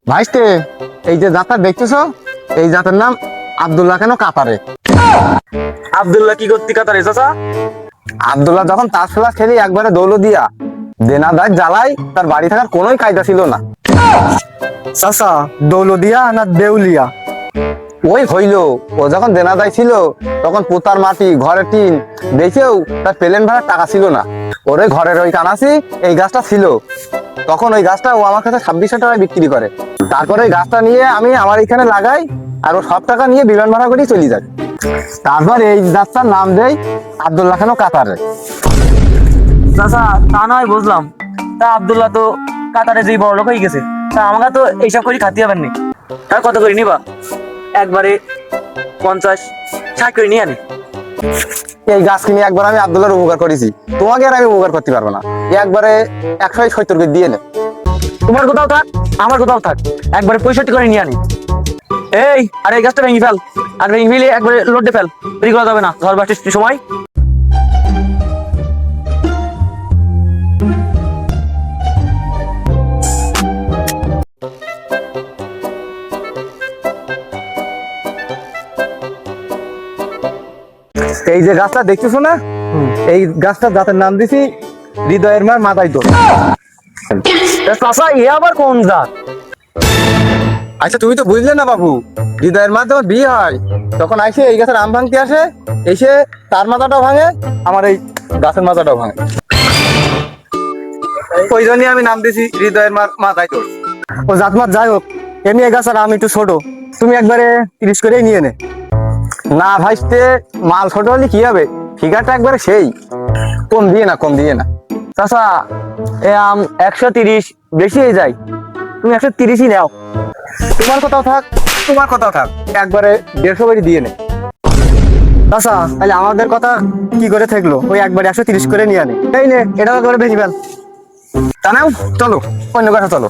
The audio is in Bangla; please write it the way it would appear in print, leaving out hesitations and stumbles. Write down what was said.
ভাইস্তে, এই যে জাতটা দেখতেছো, এই জাতের নাম আব্দুল্লাহ কেন কাতারে। আব্দুল্লাহ কি করতে কাতারে চাচা? আব্দুল্লাহ যখন তাস খেলা খেলি একবারে দৌলো দিয়া দেনাদার জ্বালাই তার বাড়ি থাকার কোনোই কায়দা ছিল না। চাচা দৌলদিয়া না দেউলিয়া? ওই হইলো, ও যখন দেনাদায় ছিল তখন পোতার মাটি ঘরের টিন দেখেও তার প্লেন ভাড়ার টাকা ছিল না। ওর ওই ঘরের ওই কানাসি এই গাছটা ছিল, তখন ওই গাছটা ও আমার কাছে 2600 টাকায় বিক্রি করে। তারপরে ওই গাছটা নিয়ে আমি আমার এখানে লাগাই, আর ও সব টাকা নিয়ে বিমান ভাড়া করেই চলে যায়। তারপর এই গাছটার নাম দেয় আব্দুল্লাহ কেন কাতারে। চাচা তা নয় বুঝলাম, তা আব্দুল্লাহ তো কাতারে যেই বড় লোক হয়ে গেছে, তা আমাকে তো এইসব করে খাতে হবেন নি। তা কত করে নিবা? একবারে 50-60 করে নিয়ে আনি। এই গাছ কিনে একবার আমি আব্দুল্লাহর উপকার করেছি, তোমাকে আর আমি উপকার করতে পারবো না। একবারে 170 করে দিয়ে নে। তোমার কোথাও থাক আমার কোথাও থাক, একবারে 65 করে নিয়ে আনি। এই আর এই গাছটা ভেঙে ফেল, আর ভেঙে ফেলে একবারে লোডে ফেল, দেরি করা যাবে না, ঝড় বৃষ্টির সময়। এই যে গাছটা দেখতেছো না, এই গাছটার জাতের নাম দিছি হৃদয়ের মার মাথায় দোষ। তা চাচা এ আবার কোন জাত? আচ্ছা তুমি তো বুঝলে না বাবু, হৃদয়ের মার যখন বিয়ে হয় তখন আইসে এই গাছের আম ভাঙতে আসে, এসে তার মাথাটাও ভাঙে, আমার এই গাছের মাথাটাও ভাঙে। ওই জন্যই আমি নাম দিছি হৃদয়ের মার মাথায় দোষ। ও জাতমাত যাই হোক, এমনি এই গাছ আর আমি একটু ছোট, তুমি একবারে 30 করেই নিয়ে নে। না ভাইস্তে, মাল ছোট হলে কি হবে, ফিগারটা একবারে সেই। কম দিয়ে না, কম দিয়ে না। চাচা এ আম 130 বেশি হয়ে যায়, তুমি 130ই নাও। তোমার কোথাও থাক, তোমার কোথাও থাক, একবারে 150 করে দিয়ে নে। চাচা তাহলে আমাদের কথা কি করে থাকলো, ওই একবারে 130 করে নিয়ে নে। এই নে, এটা করে ভেঙে ফেল। তা নাও, চলো অন্য কথা, চলো।